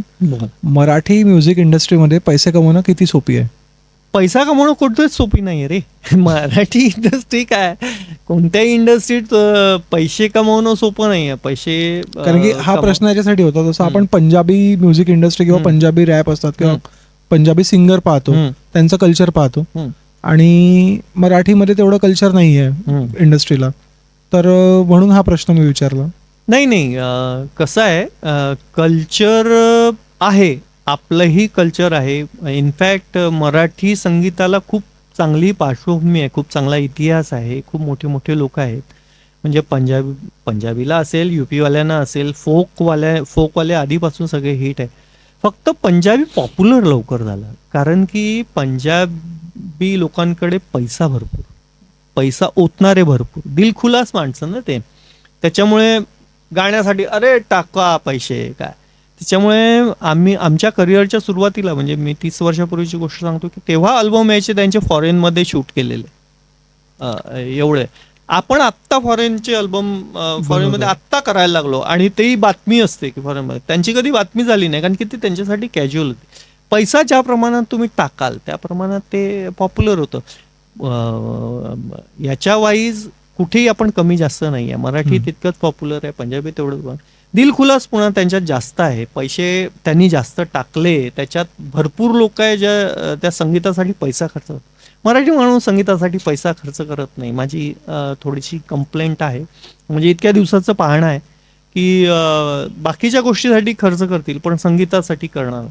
Speaker 1: मराठी म्युझिक इंडस्ट्रीमध्ये पैसे कमवणं किती सोपी आहे?
Speaker 2: पैसा कमवणं कोणतंच सोपी नाही रे. मराठी इंडस्ट्री काय, कोणत्याही इंडस्ट्रीत पैसे कमवणं सोपं नाही आहे. पैसे
Speaker 1: कारण की हा प्रश्न याच्यासाठी होता, जसं आपण पंजाबी म्युझिक इंडस्ट्री किंवा पंजाबी रॅप असतात किंवा पंजाबी सिंगर पाहतो, त्यांचं कल्चर पाहतो, आणि मराठीमध्ये तेवढं कल्चर नाही आहे इंडस्ट्रीला, तर म्हणून हा प्रश्न मी विचारला.
Speaker 2: नाही, कसं आहे, कल्चर आहे, आपलंही कल्चर आहे. इनफॅक्ट मराठी संगीताला खूप चांगली पार्श्वभूमी आहे, खूप चांगला इतिहास आहे, खूप मोठे मोठे लोक आहेत. म्हणजे पंजाबीला असेल, युपीवाल्यांना असेल, फोकवाले आधीपासून सगळे हिट आहे. फक्त पंजाबी पॉप्युलर लवकर झाला, कारण की पंजाबी लोकांकडे पैसा भरपूर, पैसा ओतणारे भरपूर, दिलखुलास माणसं ना ते. त्याच्यामुळे गाण्यासाठी अरे टाका पैसे काय. त्याच्यामुळे आम्ही आमच्या करिअरच्या सुरुवातीला, म्हणजे मी 30 वर्षापूर्वीची गोष्ट सांगतो, की तेव्हा अल्बम यायचे त्यांचे फॉरेनमध्ये शूट केलेले. एवढे आपण आत्ता फॉरेनचे अल्बम फॉरेनमध्ये आत्ता करायला लागलो, आणि तेही बातमी असते की फॉरेनमध्ये. त्यांची कधी बातमी झाली नाही, कारण की ती त्यांच्यासाठी कॅज्युअल होती. पैसा ज्या प्रमाणात तुम्ही टाकाल त्या प्रमाणात ते पॉप्युलर होतं. याच्या वाईज कुठेही आपण कमी जास्त नाही आहे. मराठी तितकंच पॉप्युलर आहे, पंजाबी तेवढंच. दिलखुलास पुन्हा त्यांच्यात जास्त आहे, पैसे त्यांनी जास्त टाकले, त्याच्यात भरपूर लोक आहे ज्या त्या संगीतासाठी पैसा खर्च करतात. मराठी माणूस संगीतासाठी पैसा खर्च करत नाही. माझी थोडीशी कंप्लेंट आहे, म्हणजे इतक्या दिवसाचं पाहणं आहे की बाकीच्या गोष्टीसाठी खर्च करतील पण संगीतासाठी करणार.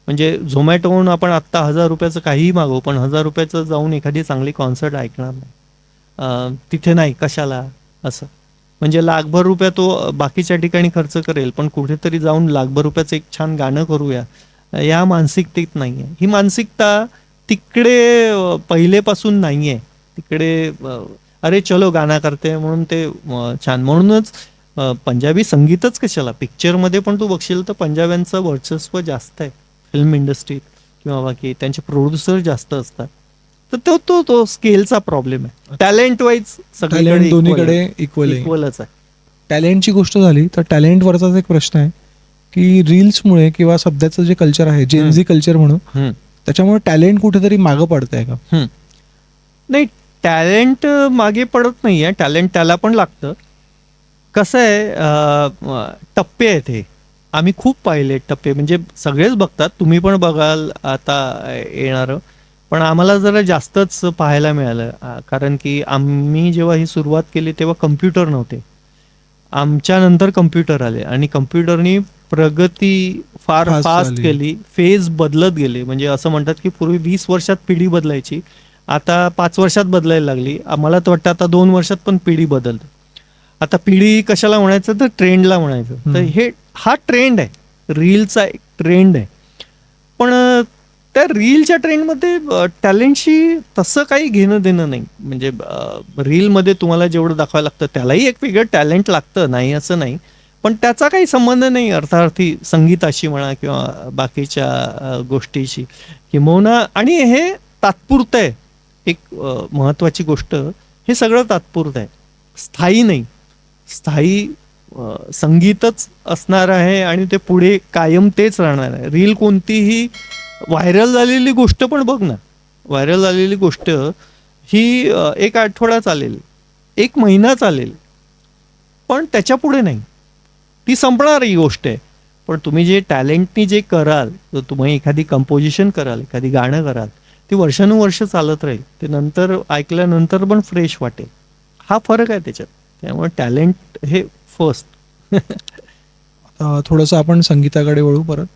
Speaker 2: म्हणजे झोमॅटोहून आपण आत्ता 1000 रुपयाचं काहीही मागवू, पण 1000 रुपयाचं जाऊन एखादी चांगली कॉन्सर्ट ऐकणार नाही. तिथे नाही, कशाला असं. म्हणजे लाखभर रुपये तो बाकीच्या ठिकाणी खर्च करेल, पण कुठेतरी जाऊन लाखभर रुपयाचं एक छान गाणं करूया, या मानसिकतेत नाही आहे. ही मानसिकता तिकडे पहिलेपासून नाही आहे. तिकडे अरे चलो गाणं करते म्हणून ते छान. म्हणूनच पंजाबी संगीतच कशाला, पिक्चरमध्ये पण तू बघशील तर पंजाब्यांचं वर्चस्व जास्त आहे फिल्म इंडस्ट्रीत, किंवा बाकी त्यांचे प्रोड्युसर जास्त असतात. तर तो तो तो स्केलचा प्रॉब्लेम आहे. टॅलेंट वाईज
Speaker 1: टॅलेंट दोन्हीकडे
Speaker 2: इक्वलच आहे.
Speaker 1: टॅलेंटची गोष्ट झाली तर टॅलेंटवरचाच एक प्रश्न आहे की रील्समुळे किंवा सध्याचं जे कल्चर आहे, जेनझी कल्चर म्हणून, त्याच्यामुळे टॅलेंट कुठेतरी मागं पडतंय का?
Speaker 2: नाही, टॅलेंट मागे पडत नाही आहे. टॅलेंट त्याला पण लागतं. कसं आहे, टप्पे आहेत हे. आम्ही खूप पाहिले टप्पे, म्हणजे सगळेच बघतात, तुम्ही पण बघाल आता येणारं. पण आम्हाला जरा जास्तच पाहायला मिळालं, कारण की आम्ही जेव्हा ही सुरुवात केली तेव्हा कम्प्युटर नव्हते. आमच्या नंतर कम्प्युटर आले, आणि कम्प्युटरनी प्रगती फार फास्ट केली. फेज बदलत गेले. म्हणजे असं म्हणतात की पूर्वी 20 वर्षात पिढी बदलायची, आता 5 वर्षात बदलायला लागली. आम्हाला तर वाटतं आता 2 वर्षात पण पिढी बदलते. आता पिढी कशाला म्हणायचं, तर ट्रेंडला म्हणायचं. तर हा ट्रेंड आहे, रीलचा एक ट्रेंड आहे. पण त्या रीलच्या ट्रेंडमध्ये टॅलेंटशी तसं काही घेणं देणं नाही. म्हणजे रीलमध्ये तुम्हाला जेवढं दाखवायला लागतं त्यालाही एक वेगळं टॅलेंट लागतं, नाही असं नाही, पण त्याचा काही संबंध नाही अर्थार्थी संगीताशी म्हणा किंवा बाकीच्या गोष्टीशी किंवा. आणि हे तात्पुरतं आहे. एक महत्त्वाची गोष्ट, हे सगळं तात्पुरतं आहे, स्थायी नाही. स्थायी संगीतच असणार आहे, आणि ते पुढे कायम तेच राहणार आहे. रील कोणतीही व्हायरल झालेली गोष्ट पण बघ ना, व्हायरल झालेली गोष्ट ही 1 आठवडा चालेल, 1 महिना चालेल, पण त्याच्या पुढे नाही, ती संपणार ही गोष्ट आहे. पण तुम्ही जे टॅलेंटनी जे कराल, तर तुम्ही एखादी कंपोजिशन कराल, एखादी गाणं कराल, ती वर्षानुवर्ष चालत राहील. ते नंतर ऐकल्यानंतर पण फ्रेश वाटेल. हा फरक आहे त्याच्यात. त्यामुळे टॅलेंट हे फर्स्ट.
Speaker 1: थोडंसं आपण संगीताकडे वळू परत.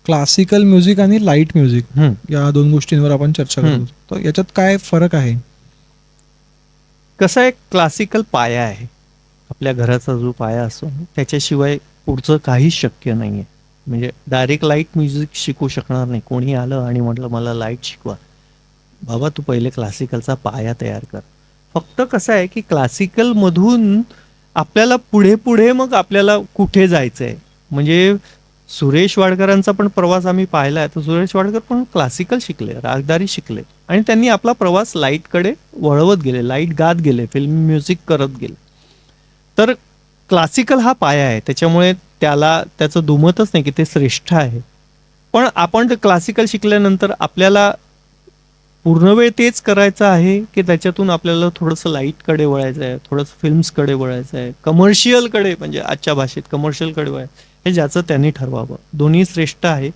Speaker 1: क्लासिकल म्युझिक आणि लाईट म्युझिक या 2 गोष्टींवर आपण चर्चा करतो. तर याच्यात काय फरक आहे?
Speaker 2: कसा आहे, क्लासिकल पाया आहे. आपल्या घराचा जो पाया असतो त्याच्याशिवाय पुढचं काहीच शक्य नाही आहे. म्हणजे डायरेक्ट लाईट म्युझिक शिकू शकणार नाही. कोणी आलं आणि म्हटलं मला लाईट शिकवा, बाबा तू पहिले क्लासिकलचा पाया तयार कर. फक्त कसं आहे की क्लासिकलमधून आपल्याला पुढे पुढे मग आपल्याला कुठे जायचं आहे. म्हणजे सुरेश वाडकरांचा पण प्रवास आम्ही पाहिला आहे. तर सुरेश वाडकर पण क्लासिकल शिकले, रागदारी शिकले, आणि त्यांनी आपला प्रवास लाईटकडे वळवत गेले, लाईट गात गेले, फिल्म म्युझिक करत गेले. तर क्लासिकल हा पाया आहे, त्याच्यामुळे त्याचं दुमतच नाही की ते श्रेष्ठ आहे. पण आपण ते क्लासिकल शिकल्यानंतर आपल्याला पूर्ण वेळ तेच करायचं आहे की त्याच्यातून आपल्याला थोडंसं लाईटकडे वळायचं आहे, थोडंसं फिल्म्सकडे वळायचं आहे, कमर्शियलकडे, म्हणजे आजच्या भाषेत कमर्शियलकडे वळायचं, हे ज्याचं त्यांनी ठरवावं. दोन्ही श्रेष्ठ आहे,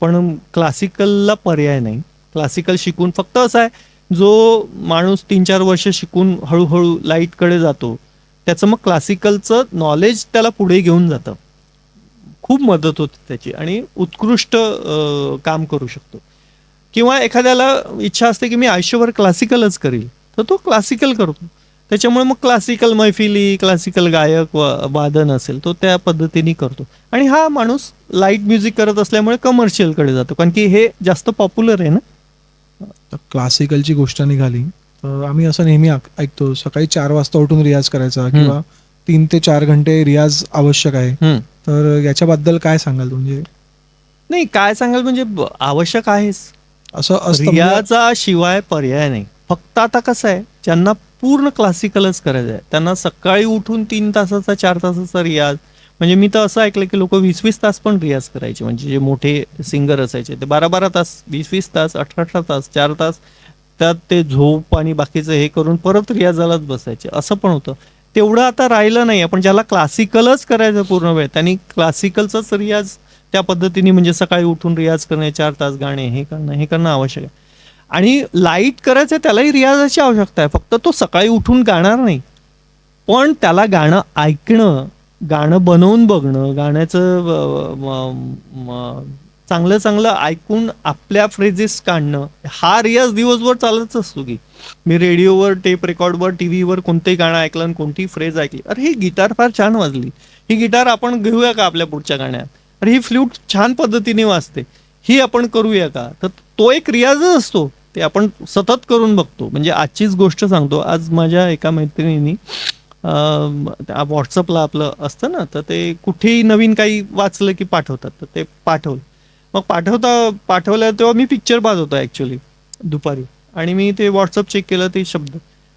Speaker 2: पण क्लासिकलला पर्याय नाही. क्लासिकल शिकून फक्त असं आहे, जो माणूस 3-4 वर्ष शिकून हळूहळू लाईटकडे जातो, त्याचं मग क्लासिकलचं नॉलेज त्याला पुढे घेऊन जातं, खूप मदत होते त्याची, आणि उत्कृष्ट काम करू शकतो. किंवा एखाद्याला इच्छा असते की मी आयुष्यभर क्लासिकलच करील, तर तो क्लासिकल करतो. त्याच्यामुळे मग क्लासिकल मैफिली, क्लासिकल गायक वादन असेल तो त्या पद्धतीने करतो. आणि हा माणूस लाईट म्युझिक करत असल्यामुळे कमर्शियलकडे जातो, कारण की हे जास्त पॉप्युलर आहे ना.
Speaker 1: तर क्लासिकलची गोष्ट निघाली तर आम्ही असं नेहमी ऐकतो सकाळी 4 वाजता उठून रियाज करायचा किंवा 3 ते 4 घंटे रियाज आवश्यक आहे. तर याच्याबद्दल काय सांगाल म्हणजे?
Speaker 2: नाही, काय सांगाल म्हणजे आवश्यक आहेच.
Speaker 1: असं असतं म्हणजे
Speaker 2: रियाजा शिवाय पर्याय नाही. फक्त आता कसं आहे, ज्यांना पूर्ण क्लासिकलच करायचं आहे त्यांना सकाळी उठून 3 तासाचा 4 तासाचा रियाज, म्हणजे मी तर असं ऐकलं की लोक 20-20 तास पण रियाज करायचे. म्हणजे जे मोठे सिंगर असायचे ते 12-12 तास, 20-20 तास, 18-18 तास, 4 तास त्यात ते झोप आणि बाकीचं हे करून परत रियाजालाच बसायचे, असं पण होतं. तेवढं आता राहिलं नाही. आपण ज्याला क्लासिकलच करायचं पूर्ण वेळ, त्यांनी क्लासिकलचाच रियाज त्या पद्धतीने, म्हणजे सकाळी उठून रियाज करणे, 4 तास गाणे, हे करणं आवश्यक आहे. आणि लाईट करायचं त्यालाही रियाजाची आवश्यकता आहे. फक्त तो सकाळी उठून गाणार नाही, पण त्याला गाणं ऐकणं, गाणं बनवून बघणं, गाण्याचं चांगलं चांगलं ऐकून आपल्या फ्रेजेस काढणं, हा रियाज दिवसभर चालतच असतो. की मी रेडिओवर, टेप रेकॉर्डवर, टीव्हीवर कोणतंही गाणं ऐकलं आणि कोणतीही फ्रेज ऐकली, अरे ही गिटार फार छान वाजली, ही गिटार आपण घेऊया का आपल्या पुढच्या गाण्यात, अरे ही फ्लूट छान पद्धतीने वाजते, ही आपण करूया का. तर तो एक रियाजच असतो, ते आपण सतत करून बघतो. म्हणजे आजचीच गोष्ट सांगतो. आज माझ्या एका मैत्रिणींनी व्हॉट्सअपला आपलं असतं ना, तर ते कुठेही नवीन काही वाचलं की पाठवतात, तर ते पाठवलं. मग पाठवलं तेव्हा मी पिक्चर पाहत होतो ॲक्च्युली दुपारी, आणि मी ते व्हॉट्सअप चेक केलं, ते शब्द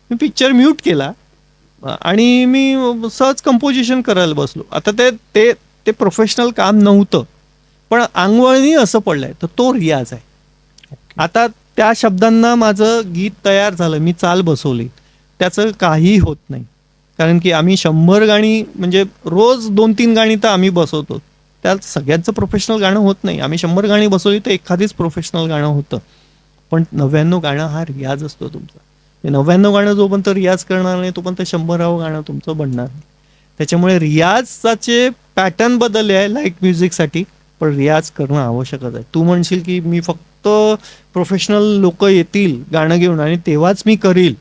Speaker 2: मी पिक्चर म्यूट केला आणि मी सहज कंपोजिशन करायला बसलो. आता ते ते ते प्रोफेशनल काम नव्हतं, पण अंगवळणी असं पडलंय, तर तो रियाज आहे. आता त्या शब्दांना माझं गीत तयार झालं, मी चाल बसवली, त्याचं काही होत नाही. कारण की आम्ही 100 गाणी, म्हणजे रोज 2-3 गाणी तर आम्ही बसवतो. त्यात सगळ्यांचं प्रोफेशनल गाणं होत नाही. आम्ही 100 गाणी बसवली तर एखादीच प्रोफेशनल गाणं होतं. पण 99 गाणं हा रियाज असतो तुमचा. ते 99 गाणं जोपर्यंत रियाज करणार नाही तोपर्यंत 100रावं गाणं तुमचं बनणार नाही. त्याच्यामुळे रियाजाचे पॅटर्न बदलले आहे लाईट म्युझिकसाठी, पण रियाज करणं आवश्यकच आहे. तू म्हणशील की मी फक्त प्रोफेशनल लोक येतील गाणं घेऊन आणि तेव्हाच मी करील,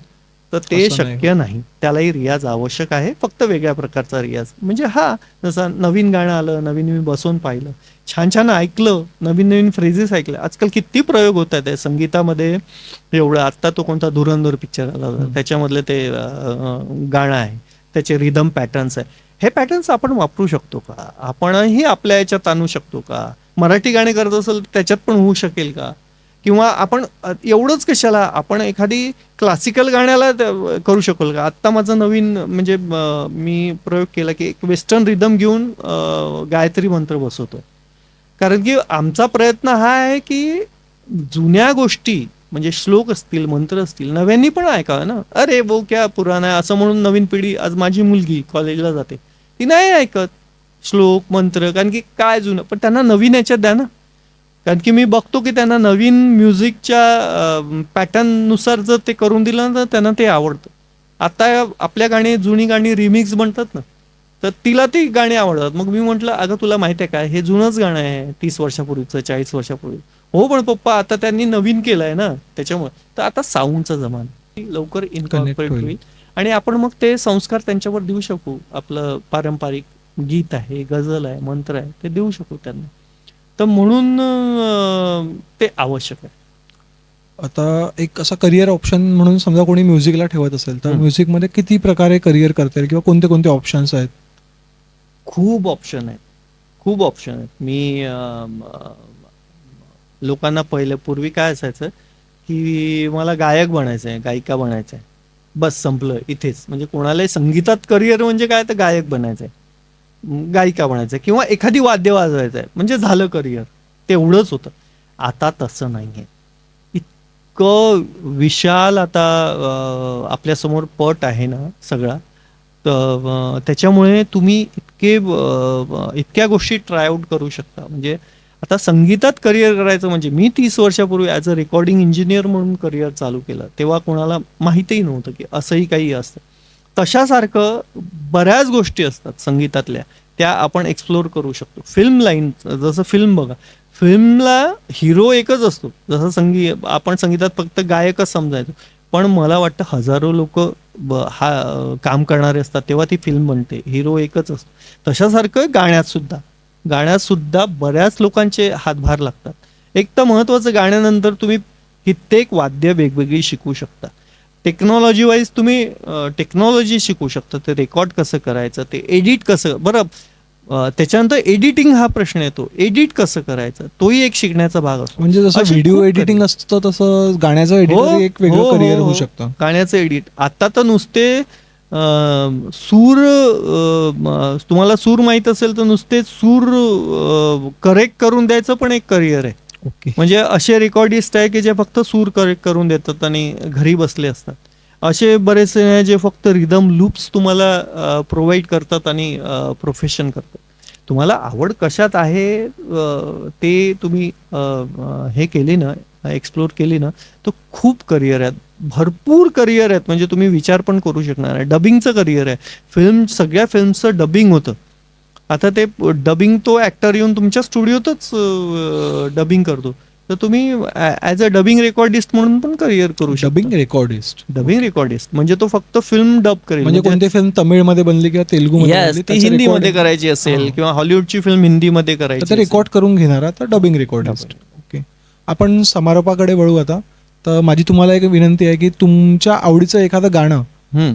Speaker 2: तर ते
Speaker 1: असं नाही
Speaker 2: शक्य नाही. त्यालाही रियाज आवश्यक आहे, फक्त वेगळ्या प्रकारचा रियाज. म्हणजे हा, जसं नवीन गाणं आलं, नवीन मी बसवून पाहिलं, छान छान ऐकलं, नवीन नवीन फ्रेजेस ऐकले. आजकाल किती प्रयोग होत आहेत संगीतामध्ये. एवढं आत्ता तो कोणता धुरंधर पिक्चर आला होता, त्याच्यामधले ते गाणं आहे, त्याचे रिदम पॅटर्न्स आहे. हे पॅटर्न्स आपण वापरू शकतो का, आपणही आपल्या याच्यात आणू शकतो का. मराठी गाणे करत असेल त्याच्यात पण होऊ शकेल का. किंवा आपण एवढंच कशाला, आपण एखादी क्लासिकल गाण्याला करू शकेल का. आत्ता माझं नवीन, म्हणजे मी प्रयोग केला की एक वेस्टर्न रिदम घेऊन गायत्री मंत्र बसवतो. कारण की आमचा प्रयत्न हा आहे की जुन्या गोष्टी, म्हणजे श्लोक असतील, मंत्र असतील, नव्यांनी पण ऐकावं ना. अरे वो क्या पुराण आहे असं म्हणून नवीन पिढी, आज माझी मुलगी कॉलेजला जाते, ती नाही ऐकत श्लोक मंत्र, कारण की काय जुनं. पण त्यांना नवीन याच्यात द्या ना. कारण की मी बघतो की त्यांना नवीन म्युझिकच्या पॅटर्ननुसार जर ते करून दिलं तर त्यांना ते आवडतं. आता आपल्या गाणी, जुनी गाणी रिमिक्स म्हणतात ना, तर तिला ती गाणी आवडतात. मग मी म्हटलं, अगं तुला माहिती आहे काय, हे जुनंच गाणं आहे, 30 वर्षापूर्वीचं, 40 वर्षापूर्वी. हो पण पप्पा आता त्यांनी नवीन केलंय ना, त्याच्यामुळे. तर आता साऊंडचा जमाना, लवकर इनकॉर्पोरेट होईल आणि आपण मग ते संस्कार त्यांच्यावर देऊ शकू. आपलं पारंपरिक गीत आहे, गझल आहे, मंत्र आहे, ते देऊ शकू त्यांना. तर म्हणून ते आवश्यक आहे.
Speaker 1: आता एक असा करिअर ऑप्शन म्हणून समजा कोणी म्युझिकला ठेवत असेल तर म्युझिकमध्ये किती प्रकारे करिअर करता येईल किंवा कोणते कोणते ऑप्शन्स आहेत?
Speaker 2: खूप ऑप्शन आहेत, खूप ऑप्शन आहेत. मी लोकांना पूर्वी काय असायचं की मला गायक बनायचं आहे, गायिका बनायचं आहे, बस संपलं इथेच. म्हणजे कोणालाही संगीतात करिअर म्हणजे काय, तर गायक बनायचं आहे, गायिका बनायचं आहे, किंवा एखादी वाद्य वाजवायचं आहे, म्हणजे झालं करिअर, तेवढंच होतं. आता तसं नाही आहे. इतकं विशाल आता आपल्यासमोर पट आहे ना सगळा. तर त्याच्यामुळे तुम्ही इतक्या गोष्टी ट्राय आउट करू शकता. म्हणजे आता संगीतात करिअर करायचं म्हणजे, मी 30 वर्षापूर्वी ॲज अ रेकॉर्डिंग इंजिनियर म्हणून करिअर चालू केलं, तेव्हा कोणाला माहितीही नव्हतं की असंही काही असतं. तशासारखं बऱ्याच गोष्टी असतात संगीतातल्या, त्या आपण एक्सप्लोर करू शकतो. फिल्म लाईन, जसं फिल्म बघा, फिल्मला हिरो एकच असतो. जसं आपण संगीतात फक्त गायकच समजायचो, पण मला वाटतं हजारो लोक काम करणारे असतात तेव्हा ती फिल्म बनते, हिरो एकच असतो. तशासारखं गाण्यात सुद्धा बऱ्याच लोकांचे हातभार लागतात. एक तर महत्त्वाचं, गाण्यानंतर तुम्ही कित्येक वाद्य वेगवेगळी शिकू शकता. टेक्नॉलॉजी वाईज तुम्ही टेक्नॉलॉजी शिकू शकता. ते रेकॉर्ड कसं करायचं, ते एडिट कसं, बरं त्याच्यानंतर एडिटिंग हा प्रश्न येतो. एडिट कसं करायचं तोही एक शिकण्याचा भाग असतो.
Speaker 1: म्हणजे जसं
Speaker 2: अशी
Speaker 1: व्हिडिओ
Speaker 2: खूप
Speaker 1: एडिटिंग असतं तसं गाण्याचं एडिटर एक वेगळं करिअर होऊ शकतं.
Speaker 2: गाण्याचं एडिट आता तर नुसते सूर, तुम्हाला सूर माहीत असेल तर नुसते सूर करेक्ट करून द्यायचं पण एक करिअर आहे.
Speaker 1: ओके.
Speaker 2: म्हणजे असे रेकॉर्डिस्ट आहे की जे फक्त सूर करेक्ट करून देतात आणि घरी बसले असतात. असे बरेचसे आहे जे फक्त रिदम लूप्स तुम्हाला प्रोव्हाइड करतात आणि प्रोफेशन करतात. तुम्हाला आवड कशात आहे ते तुम्ही हे केली ना, एक्सप्लोर केली ना, तर खूप करिअर आहेत, भरपूर करिअर आहेत. म्हणजे तुम्ही विचार पण करू शकणार आहे. डबिंगचं करिअर आहे. सगळ्या फिल्मचं डबिंग होतं. आता ते डबिंग तो ऍक्टर येऊन तुमच्या स्टुडिओतच डबिंग करतो. तर तुम्ही ॲज अ डबिंग रेकॉर्डिस्ट म्हणून पण करिअर करू शकता.
Speaker 1: डबिंग रेकॉर्डिस्ट
Speaker 2: म्हणजे तो फक्त फिल्म डब करेल.
Speaker 1: म्हणजे कोणती फिल्म तमिळमध्ये बनली किंवा तेलुगूमध्ये
Speaker 2: Yes,
Speaker 1: बनली
Speaker 2: ती हिंदीमध्ये करायची असेल किंवा हॉलिवूडची फिल्म हिंदीमध्ये करायची
Speaker 1: तर रेकॉर्ड करून घेणारा तर डबिंग रेकॉर्डिस्ट. ओके. आपण समारोपाकडे वळू आता. तर माझी तुम्हाला एक विनंती आहे की तुमच्या आवडीचं एखादं गाणं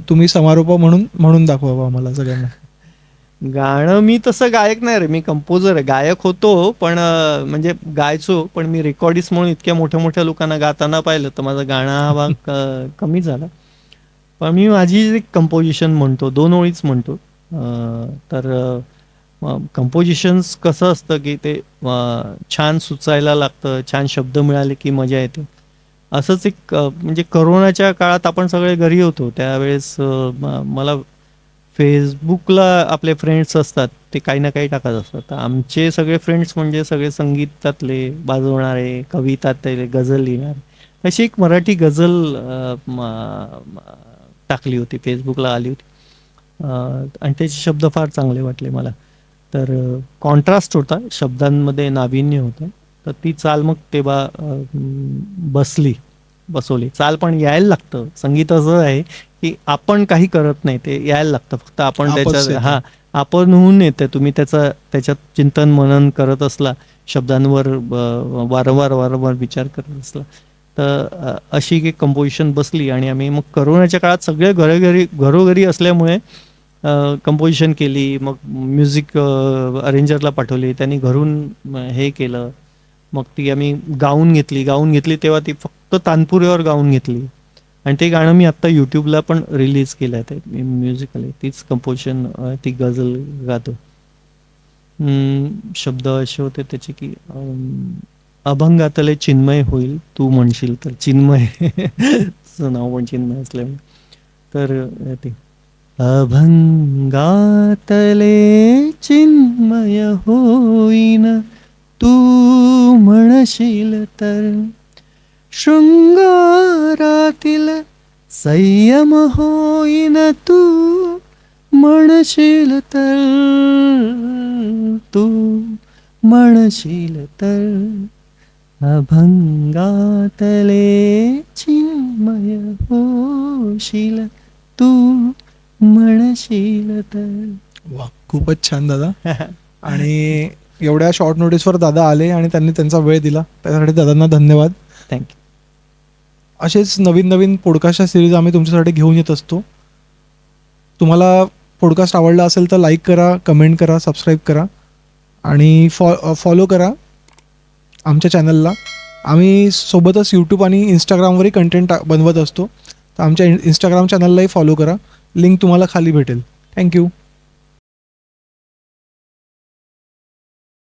Speaker 1: तुम्ही समारोप म्हणून दाखवावं आम्हाला सगळ्यांना.
Speaker 2: गाणं मी तसं गायक नाही रे, मी कंपोजर आहे. गायक होतो पण म्हणजे गायचो, पण मी रेकॉर्डिस्ट म्हणून इतक्या मोठ्या मोठ्या लोकांना गाताना पाहिलं तर माझा गाणं हा भाग कमी झाला. पण मी माझी एक कंपोजिशन म्हणतो, 2 ओळीच म्हणतो. तर कंपोजिशन्स कसं असतं की ते छान सुचायला लागतं, छान शब्द मिळाले की मजा येते. असंच एक म्हणजे करोनाच्या काळात आपण सगळे घरी होतो त्यावेळेस मला फेसबुकला आपले फ्रेंड्स असतात ते काही ना काही टाकत असतात. आमचे सगळे फ्रेंड्स म्हणजे सगळे संगीतातले, वाजवणारे, कवितातले, गझल लिहिणारे. अशी एक मराठी गझल टाकली होती, फेसबुकला आली होती. आणि त्याचे शब्द फार चांगले वाटले मला. तर कॉन्ट्रास्ट होता, शब्दांमध्ये नाविन्य होतं. तर ती चाल मग तेव्हा बसवली. चाल पण यायला लागतं. संगीत असं आहे की आपण काही करत नाही, ते यायला लागतं. फक्त आपण त्याच्यात आपण होऊन येते. तुम्ही त्याच्यात चिंतन मनन करत असला, शब्दांवर वारंवार विचार करत असला, तर अशी एक कंपोजिशन बसली. आणि आम्ही मग करोनाच्या काळात सगळे घरोघरी असल्यामुळे कंपोजिशन केली. मग म्युझिक अरेंजरला पाठवली, त्यांनी घरून हे केलं. मग ती आम्ही गाऊन घेतली तेव्हा ती फक्त तानपुऱ्यावर गाऊन घेतली. आणि ते गाणं मी आत्ता यूट्यूबला पण रिलीज केलं आहे. ते म्युझिकली तीच कंपोजिशन, ती गझल गातो. शब्द असे होते त्याचे की अभंगातले चिन्मय होईल तू म्हणशील तर. चिन्मय तुझं नाव पण चिन्मय असल्यामुळे. तर ते अभंगातले चिन्मय होईन तू म्हणशील तर, शृंगारातील संयम होईन तू म्हणशील तर, तू म्हणशील तर. अभंगातले चिन्मय होशील तू म्हणशील तर.
Speaker 1: वा, खूपच छान दादा. आणि एवढ्या शॉर्ट नोटीसवर दादा आले आणि त्यांनी त्यांचा वेळ दिला, त्यासाठी दादांना धन्यवाद.
Speaker 2: थँक्यू.
Speaker 1: असेच नवीन पॉडकास्टच्या सिरीज आम्ही तुमच्यासाठी घेऊन येत असतो. तुम्हाला पॉडकास्ट आवडला असेल तर लाईक करा, कमेंट करा, सबस्क्राईब करा आणि फॉलो करा आमच्या चॅनलला. आम्ही सोबतच यूट्यूब आणि इंस्टाग्रामवरही कंटेंट बनवत असतो. तर आमच्या इंस्टाग्राम चॅनललाही फॉलो करा. लिंक तुम्हाला खाली भेटेल. थँक्यू.